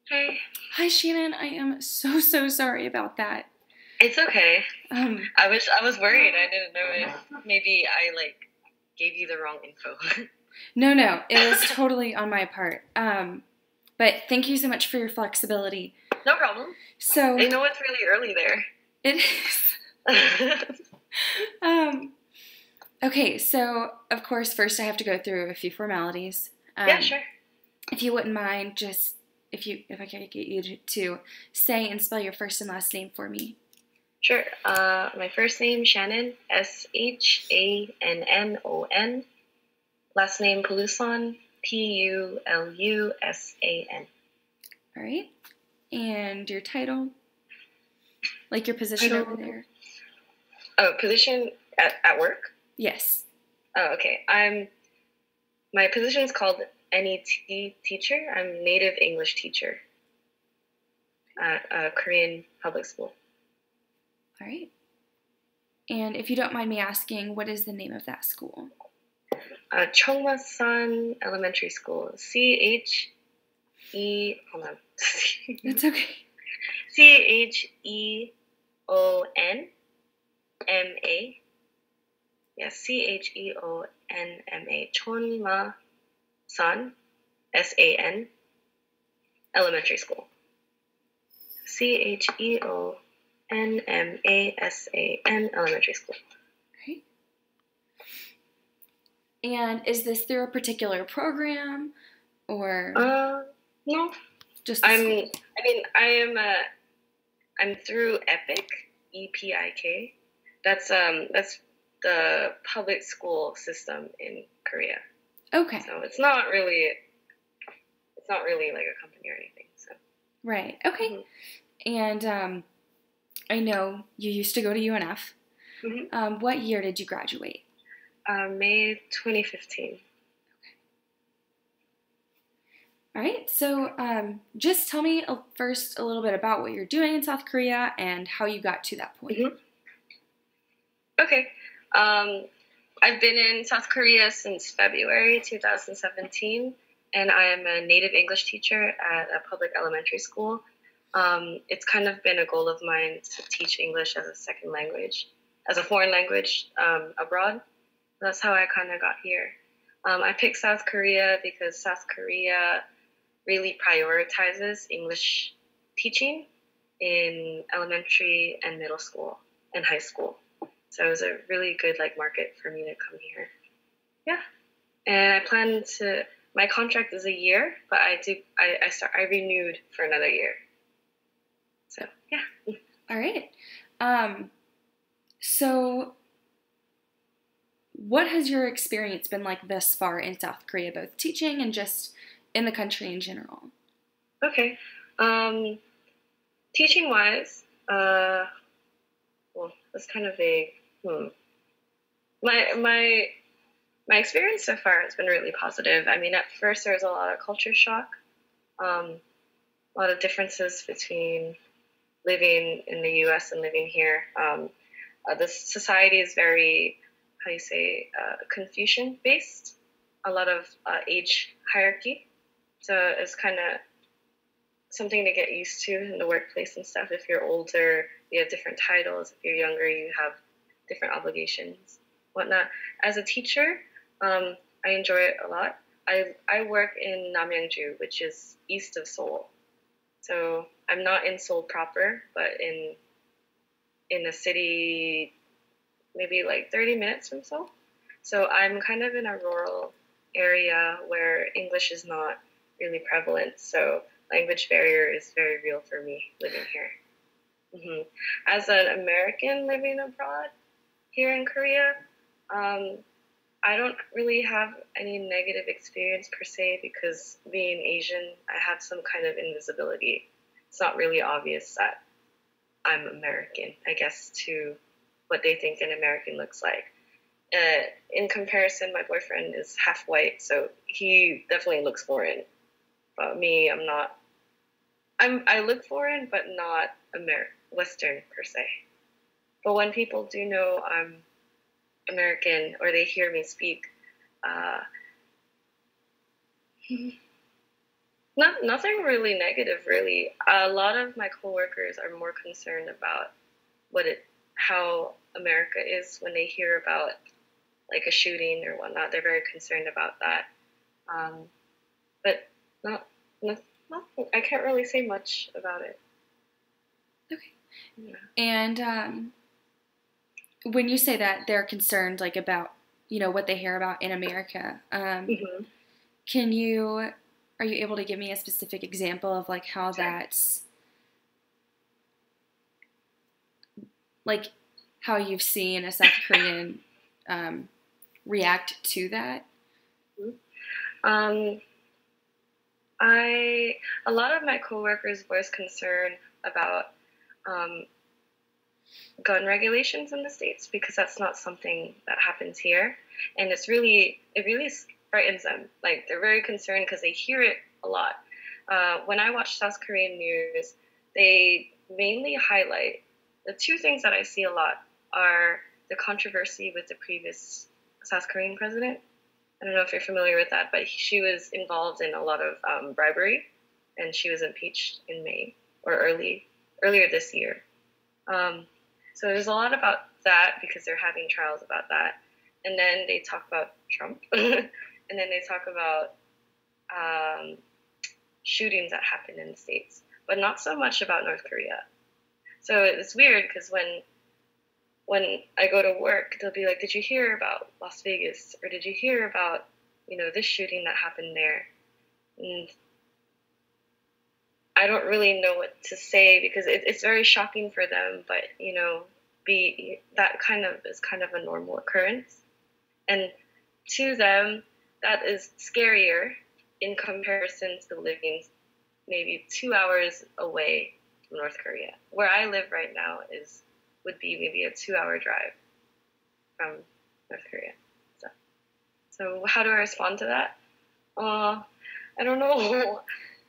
Hey. Hi, Shannon. I am so sorry about that. It's okay. Um, I was worried. I didn't know if maybe I gave you the wrong info. no, it was totally on my part. But thank you so much for your flexibility. No problem. So I know it's really early there. It is. Okay, so of course, first I have to go through a few formalities. Yeah, sure. If you wouldn't mind, just if I can get you to say and spell your first and last name for me. Sure. My first name, Shannon, Shannon. Last name, Pulusan, Pulusan. All right. And your title? Like your position over there? Oh, position at work? Yes. Oh, okay. My position is called NET teacher. I'm native English teacher at a Korean public school. All right. And if you don't mind me asking, what is the name of that school? Chongmasan Elementary School. Hold on. That's okay. CHEONMA. Yes, CHEONMA. Chonmasan, SAN, Elementary School. CHEONMASAN, Elementary School. Right. And is this through a particular program, or? No. Just I'm through EPIK, EPIK. That's the public school system in Korea. Okay. So it's not really like a company or anything. So. Right. Okay. Mm-hmm. And I know you used to go to UNF. Mm-hmm. What year did you graduate? May 2015. Okay. All right. So just tell me first a little bit about what you're doing in South Korea and how you got to that point. Mm-hmm. Okay. I've been in South Korea since February 2017, and I am a native English teacher at a public elementary school. It's kind of been a goal of mine to teach English as a second language, as a foreign language abroad. That's how I kind of got here. I picked South Korea because South Korea really prioritizes English teaching in elementary and middle school and high school. So it was a really good market for me to come here. Yeah. And I plan to, my contract is a year, but I renewed for another year. So, yeah. All right. So what has your experience been like thus far in South Korea, both teaching and just in the country in general? Okay. Teaching-wise, well, that's kind of vague. My experience so far has been really positive. I mean, at first there was a lot of culture shock, a lot of differences between living in the U.S. and living here. The society is very, Confucian-based. A lot of age hierarchy. So it's kind of something to get used to in the workplace and stuff. If you're older, you have different titles. If you're younger, you have different obligations, whatnot. As a teacher, I enjoy it a lot. I work in Namyangju, which is east of Seoul. So I'm not in Seoul proper, but in a city maybe 30 minutes from Seoul. So I'm kind of in a rural area where English is not really prevalent. So language barrier is very real for me living here. Mm-hmm. As an American living abroad here in Korea, I don't really have any negative experience per se because being Asian, I have some kind of invisibility. It's not really obvious that I'm American, I guess, to what they think an American looks like. In comparison, my boyfriend is half white, so he definitely looks foreign. But me, I'm not. I look foreign, but not Western per se. But when people do know I'm American or they hear me speak, uh, nothing really negative. Really, a lot of my coworkers are more concerned about how America is when they hear about like a shooting or whatnot. They're very concerned about that. But not, not, I can't really say much about it. Okay. Yeah. And when you say that they're concerned, like about what they hear about in America, mm-hmm. Are you able to give me a specific example of like how that's like how you've seen a South Korean react to that? A lot of my coworkers voiced concern about gun regulations in the States because that's not something that happens here, and it really frightens them. Like they're very concerned because they hear it a lot. When I watch South Korean news, they mainly highlight the two things that I see a lot are the controversy with the previous South Korean president. I don't know if you're familiar with that, but she was involved in a lot of bribery, and she was impeached in May or earlier this year. So there's a lot about that because they're having trials about that. And then they talk about Trump. And then they talk about shootings that happen in the States, but not so much about North Korea. So it's weird because when I go to work, they'll be like, did you hear about Las Vegas? Or did you hear about, this shooting that happened there? And I don't really know what to say because it's very shocking for them, but, that is kind of a normal occurrence. And to them, that is scarier in comparison to living maybe 2 hours away from North Korea. Where I live right now would be maybe a 2-hour drive from North Korea. So how do I respond to that? I don't know.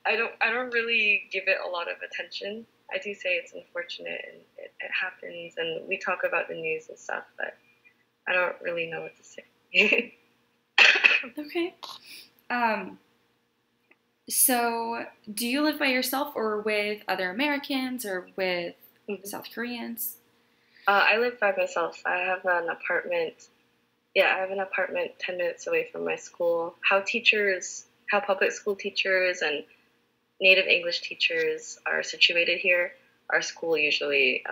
I don't really give it a lot of attention. I do say it's unfortunate and it happens, and we talk about the news and stuff, but I don't really know what to say. Okay. So do you live by yourself or with other Americans or with South Koreans? I live by myself. I have an apartment. Yeah, I have an apartment 10 minutes away from my school. How public school teachers and native English teachers are situated here, our school usually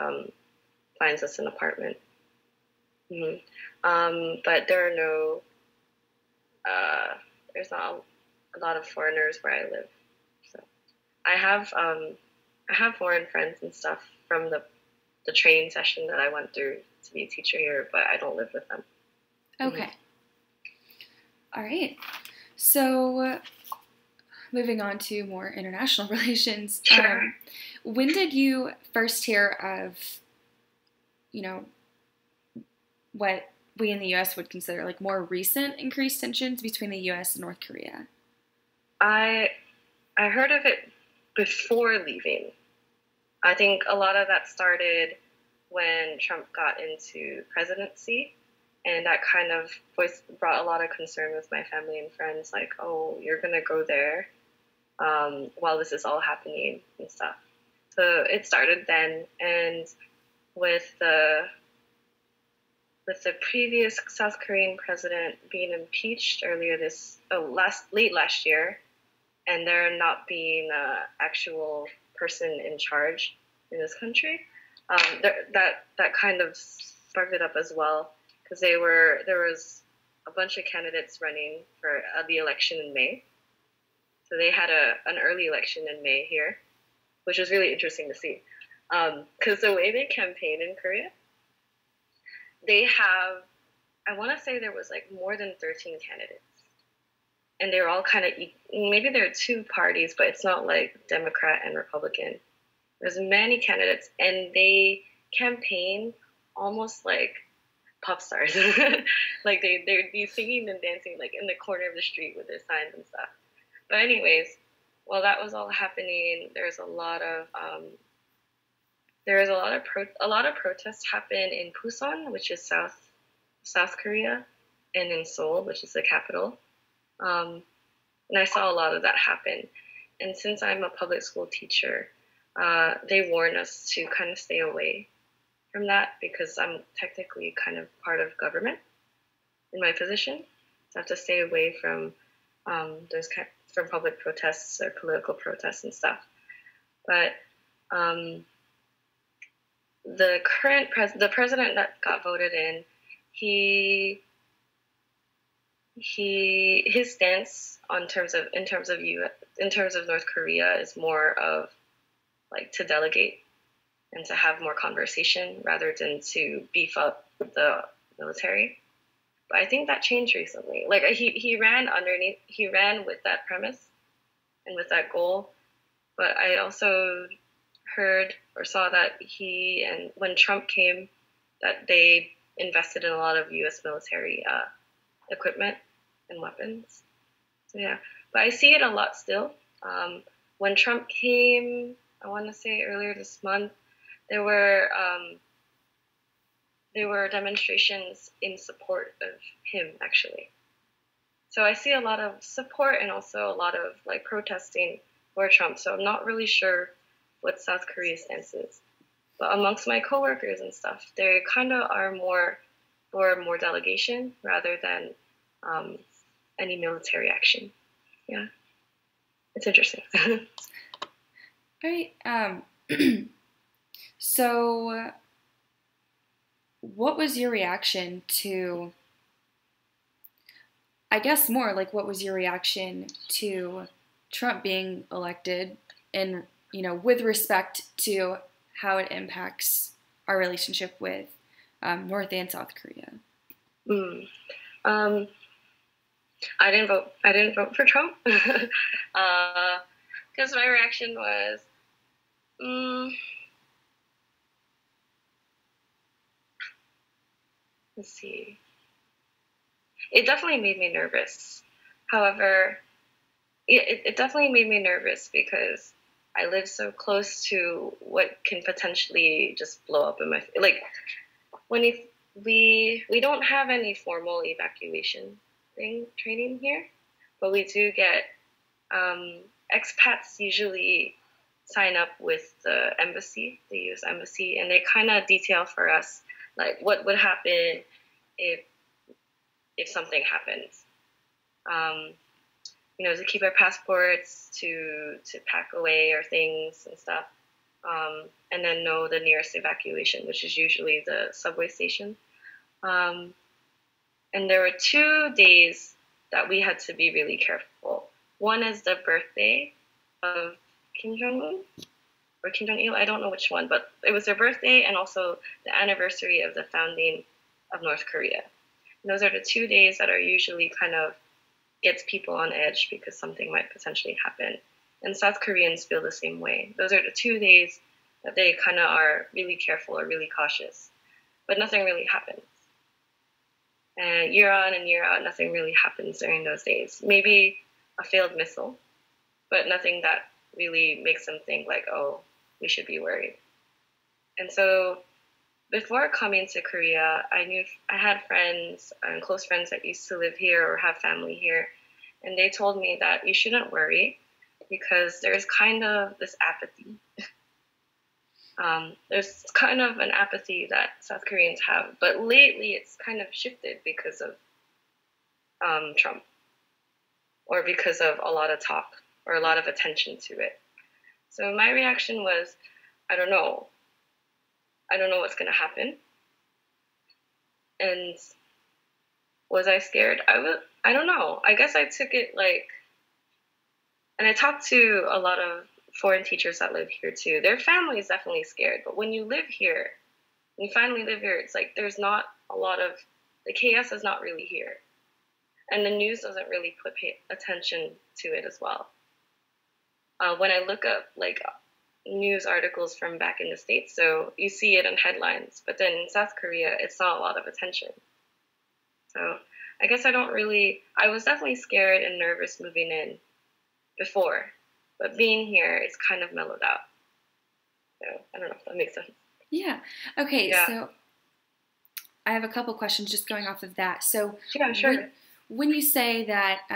finds us an apartment. Mm-hmm. But there's not a lot of foreigners where I live. So I have foreign friends and stuff from the training session that I went through to be a teacher here, but I don't live with them. Okay. Mm-hmm. All right. So moving on to more international relations. Sure. When did you first hear of, what we in the U.S. would consider like more recent increased tensions between the U.S. and North Korea? I heard of it before leaving. I think a lot of that started when Trump got into presidency, and that kind of brought a lot of concern with my family and friends, like, oh, you're going to go there while this is all happening and stuff. So it started then, and with the previous South Korean president being impeached late last year, and there not being an actual person in charge in this country, that kind of sparked it up as well, because there was a bunch of candidates running for the election in May. So they had an early election in May here, which was really interesting to see, because the way they campaign in Korea, they have, I want to say there was like more than 13 candidates. And they're all kind of, maybe there are two parties, but it's not like Democrat and Republican. There's many candidates, and they campaign almost like pop stars. Like they'd be singing and dancing like in the corner of the street with their signs and stuff. But anyways, while that was all happening, a lot of protests happen in Busan, which is South Korea, and in Seoul, which is the capital. And I saw a lot of that happen. And since I'm a public school teacher, they warn us to kind of stay away from that because I'm technically kind of part of government in my position. So I have to stay away from from public protests or political protests and stuff. But the president that got voted in, his stance in terms of North Korea is more of like to delegate and to have more conversation rather than to beef up the military. But I think that changed recently. Like he ran with that premise and with that goal. But I also heard or saw that when Trump came, that they invested in a lot of U.S. military equipment and weapons. So yeah, but I see it a lot still. When Trump came, I want to say earlier this month, there were demonstrations in support of him actually. So I see a lot of support and also a lot of like protesting for Trump. So I'm not really sure what South Korea's stance is. But amongst my coworkers and stuff, they kind of are more for more delegation rather than any military action. Yeah, it's interesting. Right. So, what was your reaction to? I guess more like what was your reaction to Trump being elected, and with respect to how it impacts our relationship with North and South Korea? I didn't vote. I didn't vote for Trump because my reaction was, let's see. It definitely made me nervous. However, it definitely made me nervous because I live so close to what can potentially just blow up in my face. Like we don't have any formal evacuation training here, but we do get expats usually sign up with the embassy, the U.S. embassy, and they kind of detail for us like what would happen if something happens. To keep our passports, to pack away our things and stuff, and then know the nearest evacuation, which is usually the subway station. And there were 2 days that we had to be really careful. One is the birthday of Kim Jong-un or Kim Jong-il, I don't know which one, but it was their birthday and also the anniversary of the founding of North Korea. And those are the 2 days that are usually kind of gets people on edge because something might potentially happen. And South Koreans feel the same way. Those are the 2 days that they kind of are really careful or really cautious. But nothing really happens. And year on and year out, nothing really happens during those days. Maybe a failed missile, but nothing that really makes them think like, oh, we should be worried. And so before coming to Korea, I had friends and close friends that used to live here or have family here. And they told me that you shouldn't worry because there's kind of this apathy. There's kind of an apathy that South Koreans have, but lately it's kind of shifted because of Trump or because of a lot of talk or a lot of attention to it. So my reaction was, I don't know what's going to happen. And was I scared? I don't know. I guess I took it and I talked to a lot of foreign teachers that live here too. Their family is definitely scared. But when you finally live here, it's like there's not a lot of, the chaos is not really here. And the news doesn't really pay attention to it as well. When I look up news articles from back in the States, so you see it in headlines. But then in South Korea, it's not a lot of attention. So I guess I was definitely scared and nervous moving in before, but being here, it's kind of mellowed out. So I don't know if that makes sense. Yeah. Okay, Yeah. So I have a couple questions just going off of that. So yeah, sure. When you say that,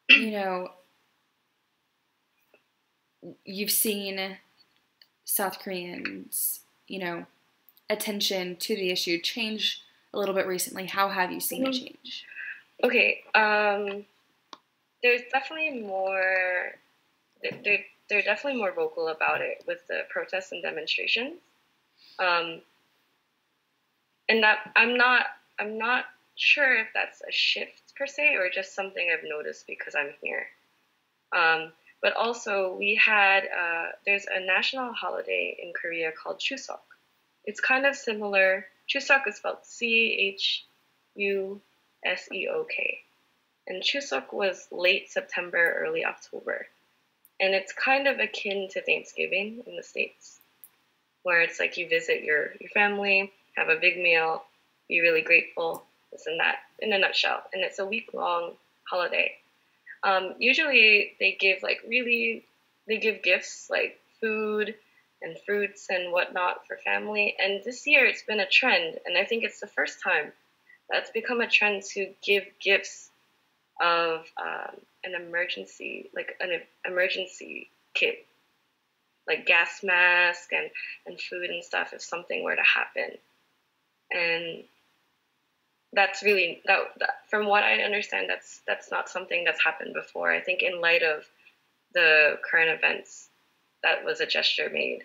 you know, you've seen South Koreans, you know, attention to the issue change a little bit recently, how have you seen it change? Okay, there's definitely more. They're definitely more vocal about it with the protests and demonstrations, and that I'm not sure if that's a shift per se or just something I've noticed because I'm here. But also we had there's a national holiday in Korea called Chuseok. It's kind of similar. Chuseok is spelled Chuseok, and Chuseok was late September, early October. And it's kind of akin to Thanksgiving in the States, where it's like you visit your family, have a big meal, be really grateful, this and that, in a nutshell. And it's a week-long holiday. Usually they give gifts like food and fruits and whatnot for family. And this year it's been a trend, and I think it's the first time that's become a trend to give gifts of an emergency kit, like gas mask and food and stuff if something were to happen. And that's really that from what I understand, that's not something that's happened before. I think in light of the current events, that was a gesture made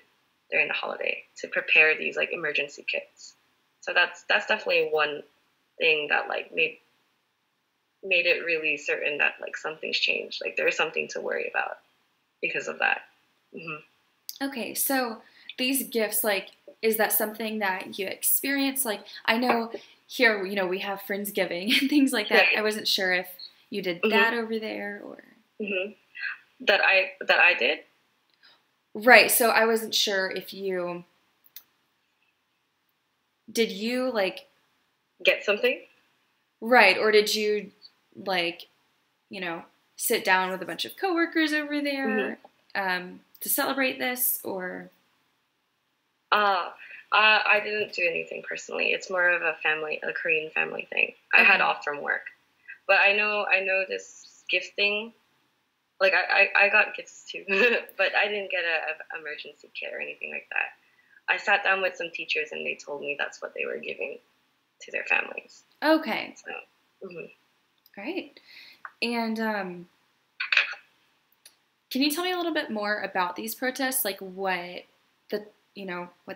during the holiday to prepare these like emergency kits. So that's definitely one thing that like made it really certain that like something's changed. Like there's something to worry about because of that. Mm-hmm. Okay, so these gifts, like, is that something that you experience? Like, I know here, you know, we have Friendsgiving and things like that. I wasn't sure if you did that over there or that I did. Right. So I wasn't sure if you like get something. Right, or did you like, you know, sit down with a bunch of coworkers over there to celebrate this, or? I didn't do anything personally. It's more of a Korean family thing. I had off from work, but I know this gift thing. Like I got gifts too, but I didn't get a emergency kit or anything like that. I sat down with some teachers and they told me that's what they were giving to their families. Okay. So. Great. And can you tell me a little bit more about these protests? Like what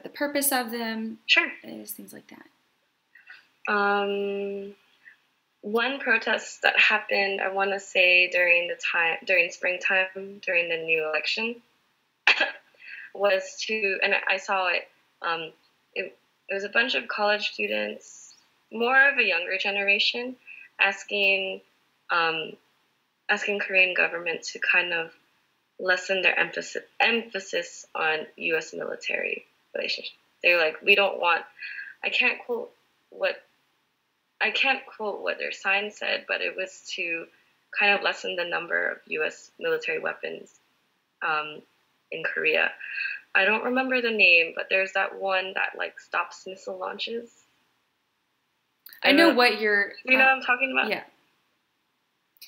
the purpose of them is, things like that. One protest that happened, I want to say during springtime, during the new election, was and I saw it. It was a bunch of college students, more of a younger generation, asking Korean government to kind of lessen their emphasis on U.S. military relations. They're like, we don't want. I can't quote what their sign said, but it was to kind of lessen the number of U.S. military weapons in Korea. I don't remember the name, but there's that one that like stops missile launches. I know what you're. You know what I'm talking about? Yeah.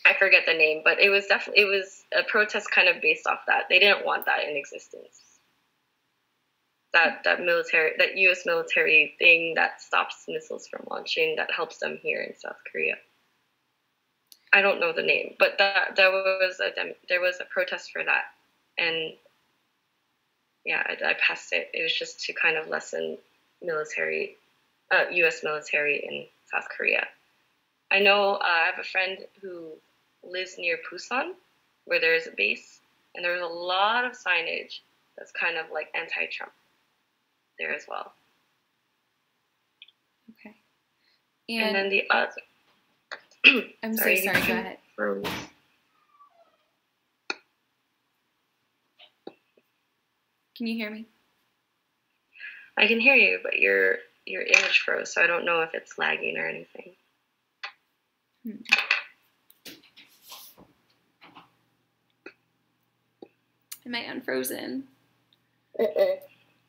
I forget the name, but it was a protest kind of based off that. They didn't want that in existence. That U.S. military thing that stops missiles from launching, that helps them here in South Korea. I don't know the name, but there was a protest for that, and yeah, I passed it. It was just to kind of lessen U.S. military in South Korea. I know I have a friend who lives near Pulusan, where there's a base, and there's a lot of signage that's kind of like anti-Trump there as well. Okay. And then the other... I'm sorry, go ahead. Can you hear me? I can hear you, but your image froze, so I don't know if it's lagging or anything. Am I unfrozen?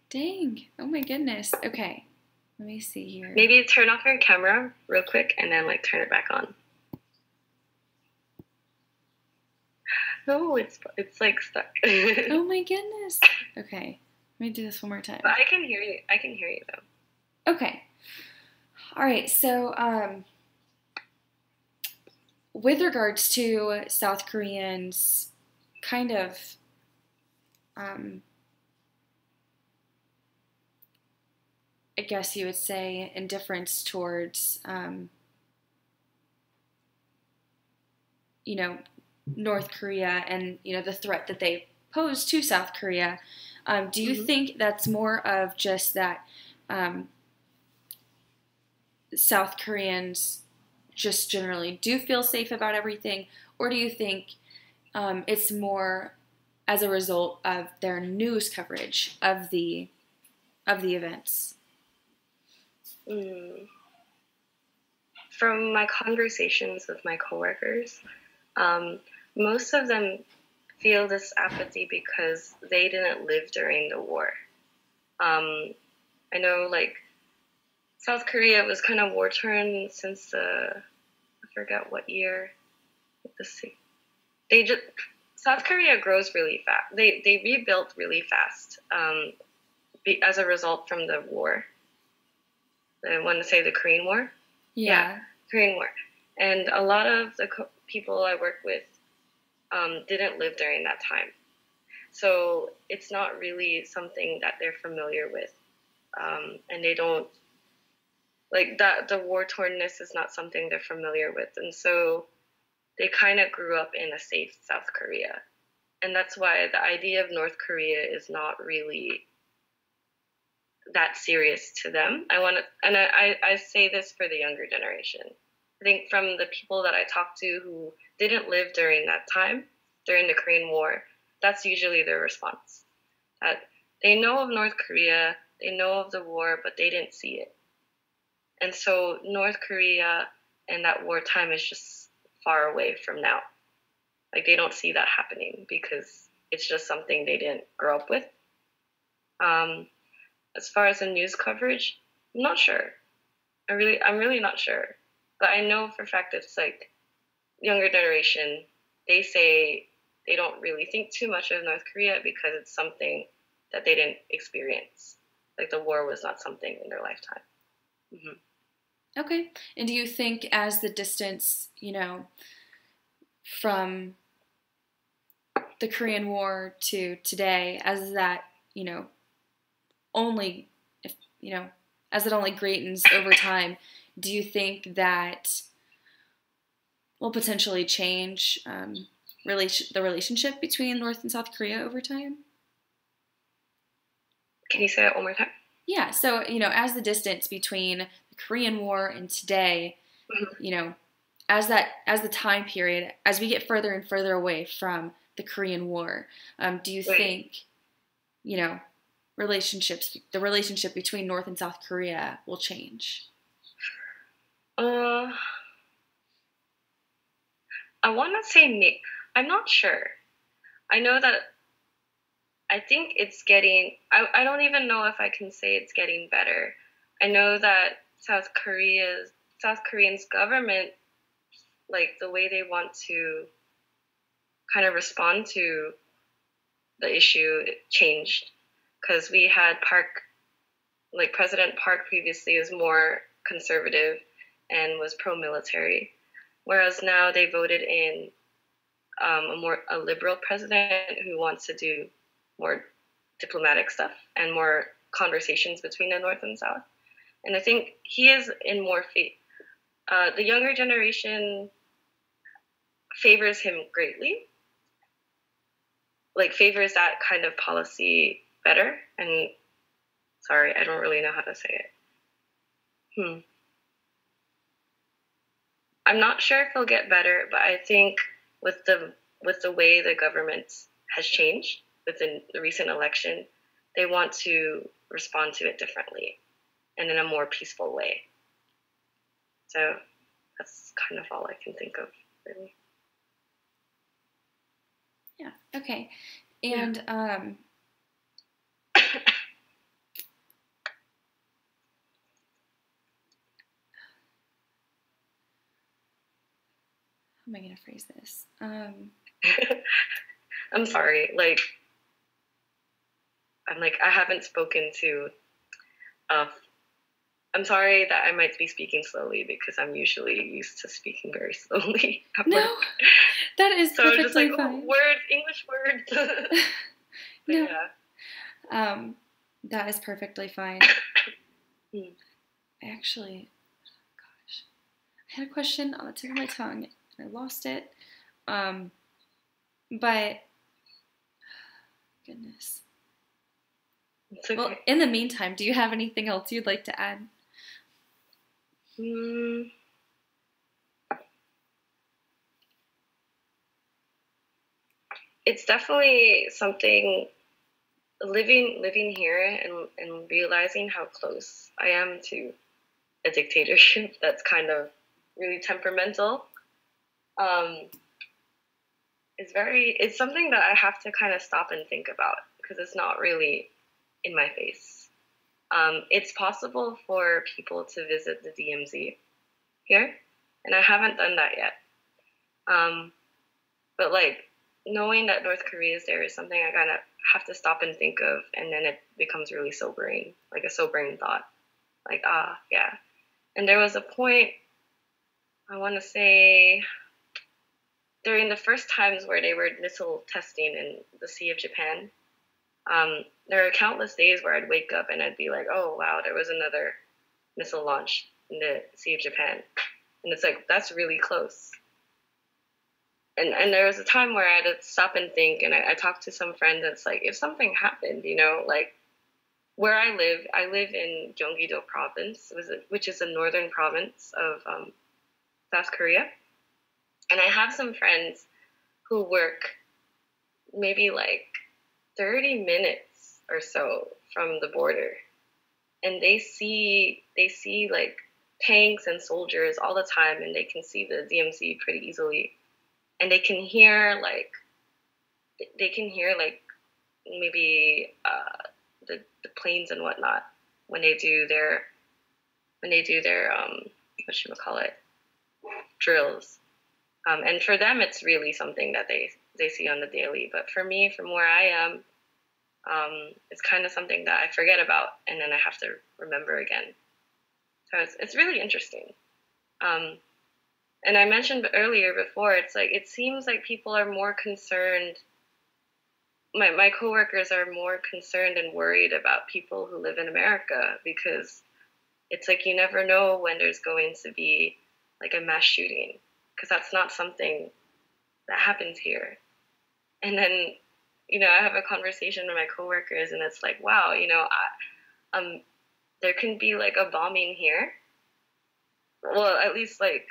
Dang. Oh my goodness. Okay. Let me see here. Maybe turn off your camera real quick and then like turn it back on. No, it's like stuck. Oh my goodness. Okay. Let me do this one more time. But I can hear you. I can hear you though. Okay. All right. So, with regards to South Koreans, kind of, I guess you would say, indifference towards, North Korea and, the threat that they pose to South Korea. Do you think that's more of just that South Koreans just generally do feel safe about everything, or do you think it's more as a result of their news coverage of the events? From my conversations with my coworkers, most of them feel this apathy because they didn't live during the war. I know, like, South Korea was kind of war-torn since I forget what year. Let's see. South Korea grows really fast. They rebuilt really fast as a result from the war. I want to say the Korean War. Yeah, Korean War. And a lot of the people I work with didn't live during that time. So it's not really something that they're familiar with. And they don't, like, that the war-tornness is not something they're familiar with. And so they kind of grew up in a safe South Korea. And that's why the idea of North Korea is not really that serious to them. I say this for the younger generation. I think from the people that I talk to who didn't live during that time, during the Korean War, that's usually their response. That they know of North Korea, they know of the war, but they didn't see it. And so North Korea and that wartime is just far away from now. Like, they don't see that happening because it's just something they didn't grow up with. As far as the news coverage, I'm not sure. I'm really not sure. But I know for a fact it's like younger generation, they say they don't really think too much of North Korea because it's something that they didn't experience. Like, the war was not something in their lifetime. Okay. And do you think as the distance, from the Korean War to today, as that, only, as it only greatens over time, do you think that will potentially change the relationship between North and South Korea over time? Can you say that one more time? Yeah. So, as the distance between the Korean War and today, as the time period, as we get further and further away from the Korean War, do you think, the relationship between North and South Korea will change? I want to say I'm not sure. I know that I think it's getting, I don't even know if I can say it's getting better. I know that South Korean's government, like, the way they want to kind of respond to the issue, it changed. Because we had President Park previously was more conservative and was pro-military, whereas now they voted in a liberal president who wants to do more diplomatic stuff and more conversations between the North and South. And I think he is in more the younger generation favors him greatly, like favors that kind of policy better. And sorry, I don't really know how to say it. I'm not sure if it'll get better, but I think with the way the government has changed within the recent election, they want to respond to it differently and in a more peaceful way. So that's kind of all I can think of, really. Yeah. Okay. And yeah. How am I going to phrase this? I'm sorry. Like, I haven't spoken to. I'm sorry that I might be speaking slowly because I'm usually used to speaking very slowly at work. No, that is so perfectly just like, fine. Oh, words, English words. No. Yeah. That is perfectly fine. I actually, gosh, I had a question on the tip of my tongue and I lost it. But goodness. Okay. Well, in the meantime, do you have anything else you'd like to add? It's definitely something, living here and realizing how close I am to a dictatorship that's kind of really temperamental. It's something that I have to kind of stop and think about because it's not really in my face. It's possible for people to visit the DMZ here, and I haven't done that yet. But like knowing that North Korea is there is something I kind of have to stop and think of, and then it becomes really sobering, like a sobering thought. Like, yeah. And there was a point, I want to say, during the first times where they were missile testing in the Sea of Japan, there are countless days where I'd wake up and I'd be like, oh, wow, there was another missile launch in the Sea of Japan. And it's like, that's really close. And there was a time where I had to stop and think, and I talked to some friends, and it's like, if something happened, like where I live in Gyeonggi-do province, which is a northern province of South Korea. And I have some friends who work maybe like 30 minutes or so from the border. And they see like tanks and soldiers all the time, and they can see the DMZ pretty easily. And they can hear like maybe the planes and whatnot when they do their whatchamacallit, drills. And for them, it's really something that they see on the daily. But for me, from where I am, it's kind of something that I forget about, and then I have to remember again. So it's really interesting. And I mentioned earlier before, it's like it seems like people are more concerned. My coworkers are more concerned and worried about people who live in America because it's like you never know when there's going to be like a mass shooting, because that's not something that happens here. And then, I have a conversation with my coworkers, and it's like, wow, there can be like a bombing here. Well, at least like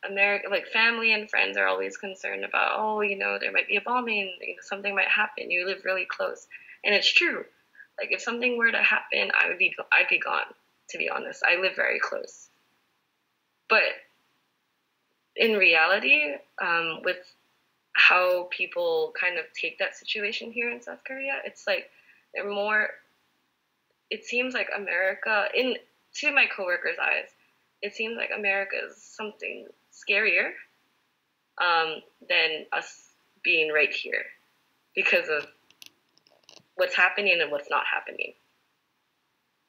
America, like family and friends are always concerned about, oh, there might be a bombing, something might happen. You live really close, and it's true. Like if something were to happen, I'd be gone. To be honest, I live very close. But in reality, with how people kind of take that situation here in South Korea, it's like they're more. It seems like America, to my coworkers' eyes, it seems like America is something scarier than us being right here because of what's happening and what's not happening.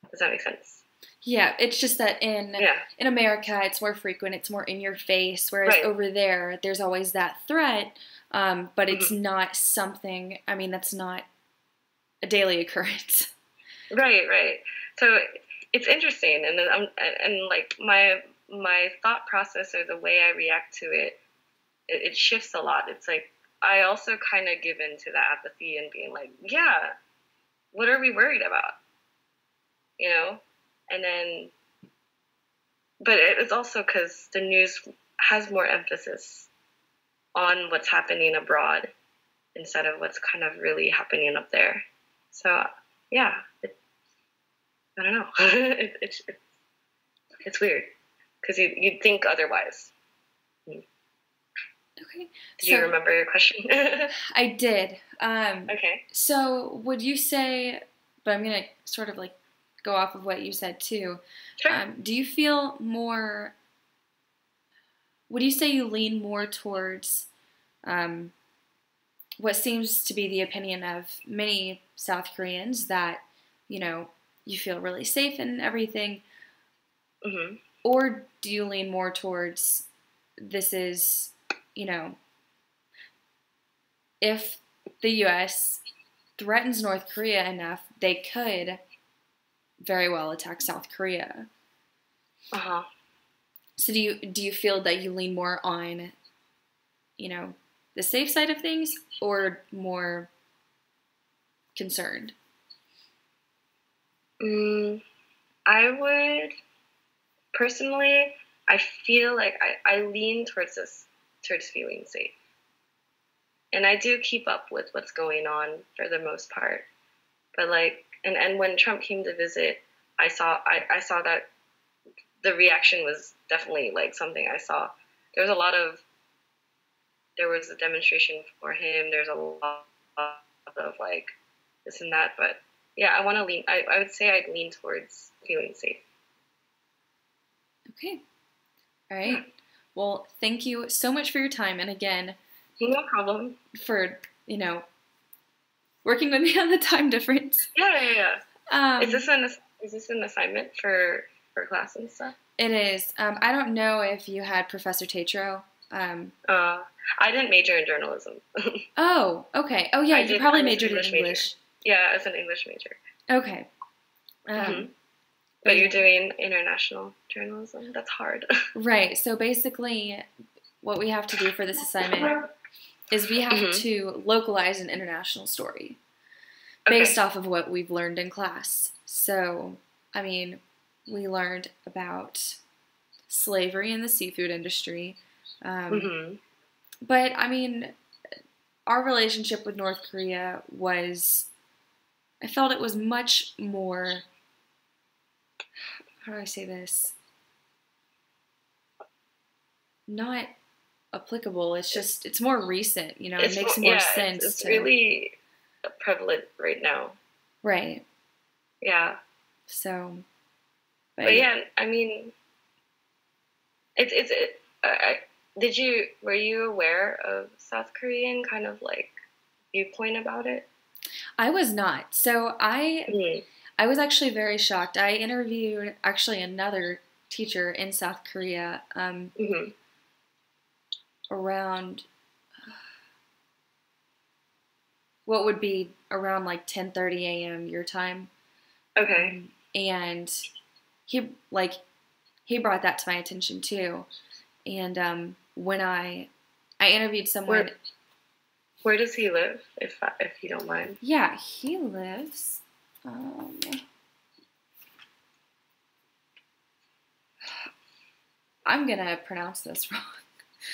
Does that make sense? Yeah, it's just that in America, it's more frequent, it's more in your face, whereas over there, there's always that threat, but it's not something, that's not a daily occurrence. Right. So it's interesting, and like my thought process or the way I react to it shifts a lot. It's like I also kind of give in to that apathy and being like, yeah, what are we worried about? And then, but it's also because the news has more emphasis on what's happening abroad instead of what's kind of really happening up there. So yeah, I don't know. It's weird because you'd think otherwise. Okay. Did you remember your question? I did. Okay. So would you say, but I'm going to sort of like go off of what you said too. Sure. Do you feel more, would you say you lean more towards what seems to be the opinion of many South Koreans that, you know, you feel really safe and everything? Mm-hmm. Or do you lean more towards this is, you know, if the U.S. threatens North Korea enough, they could very well attack South Korea. Uh-huh. So do you feel that you lean more on, you know, the safe side of things or more concerned? I would personally, I feel like I lean towards feeling safe. And I do keep up with what's going on for the most part. But like, and when Trump came to visit, I saw that the reaction was definitely like something I saw. There was a demonstration for him. There's a lot of like this and that. But yeah, I want to lean, I would say I'd lean towards feeling safe. Okay. All right. Yeah. Well, thank you so much for your time. And again, no problem. For, you know, working with me on the time difference. Yeah. Is this an assignment for class and stuff? It is. I don't know if you had Professor Tatro. I didn't major in journalism. Oh, okay. Oh, yeah, you probably majored in English. Yeah, as an English major. Okay. But you're doing international journalism. That's hard. Right. So basically, what we have to do for this assignment is we have to localize an international story based off of what we've learned in class. So, I mean, we learned about slavery in the seafood industry. But, I mean, our relationship with North Korea I felt it was much more, how do I say this? Not applicable. It's just, it's more recent, you know, it makes more sense. It's really prevalent right now. Right. Yeah. So. But yeah, I mean, were you aware of South Korean kind of like viewpoint about it? I was not. So I was actually very shocked. I interviewed actually another teacher in South Korea around what would be around like 10:30 a.m. your time. Okay. And he brought that to my attention too. And when I interviewed someone. Where does he live, if you don't mind? Yeah, he lives. I'm gonna pronounce this wrong.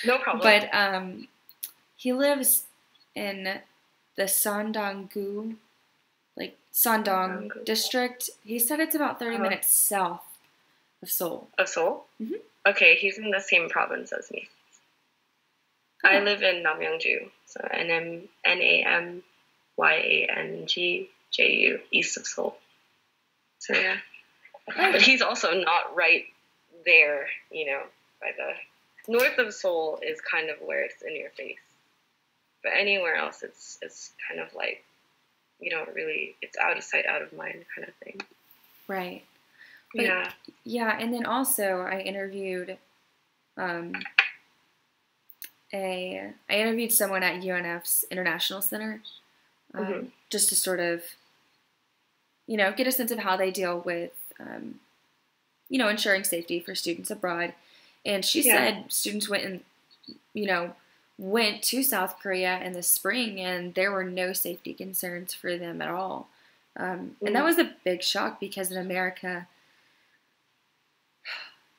No problem. But he lives in the Sandong-gu, like Sandong district. He said it's about 30 minutes south of Seoul. Of Seoul? Mm-hmm. Okay, he's in the same province as me. Oh. I live in Namyangju, so Namyangju, east of Seoul. So yeah, but he's also not right there, you know, by the north of Seoul is kind of where it's in your face. But anywhere else, it's kind of like, you don't really, it's out of sight, out of mind kind of thing. Right. But, yeah, and then also I interviewed someone at UNF's International Center just to sort of, you know, get a sense of how they deal with, you know, ensuring safety for students abroad. And she said students went to South Korea in the spring and there were no safety concerns for them at all. And that was a big shock because in America,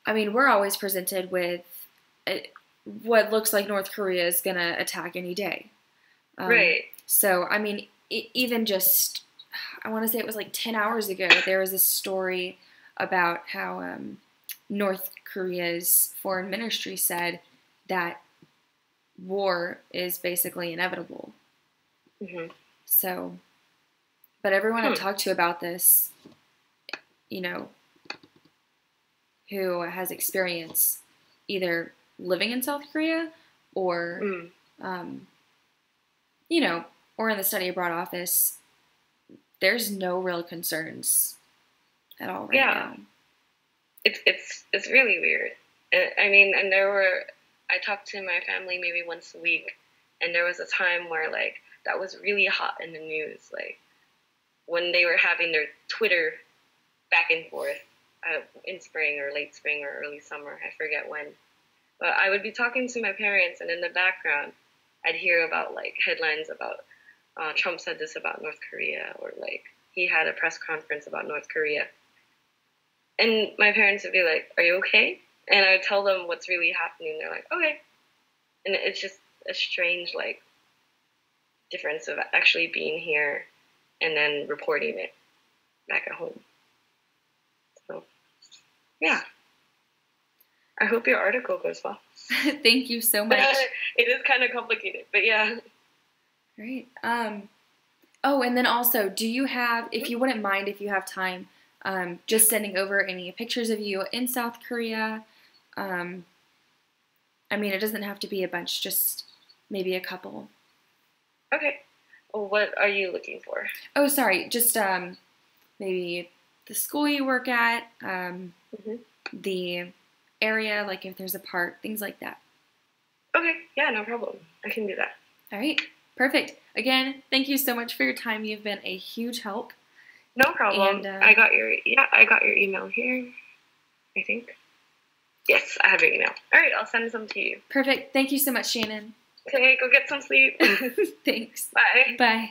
I mean, we're always presented with what looks like North Korea is going to attack any day. Right. So, I mean, even just, I want to say it was like 10 hours ago, there was a story about how North Korea's foreign ministry said that war is basically inevitable. Mm-hmm. So, but everyone I've talked to about this, you know, who has experience either living in South Korea or, you know, or in the study abroad office, there's no real concerns at all right now. It's really weird. I mean, and I talked to my family maybe once a week, and there was a time where, like, that was really hot in the news, like, when they were having their Twitter back and forth in spring or late spring or early summer, I forget when. But I would be talking to my parents, and in the background, I'd hear about, like, headlines about Trump said this about North Korea, or, like, he had a press conference about North Korea. And my parents would be like, are you okay? And I would tell them what's really happening. They're like, okay. And it's just a strange, like, difference of actually being here and then reporting it back at home. So, yeah. I hope your article goes well. Thank you so much. It is kind of complicated, but yeah. Great. Oh, and then also, do you have, if you wouldn't mind, if you have time, just sending over any pictures of you in South Korea? I mean, it doesn't have to be a bunch, just maybe a couple. Okay. Well, what are you looking for? Oh, sorry. Just maybe the school you work at, the area, like if there's a park, things like that. Okay. Yeah, no problem. I can do that. All right. Perfect. Again, thank you so much for your time. You've been a huge help. No problem. And, I got your email here, I think. Yes, I have your email. All right, I'll send some to you. Perfect. Thank you so much, Shannon. Okay, go get some sleep. Thanks. Bye. Bye.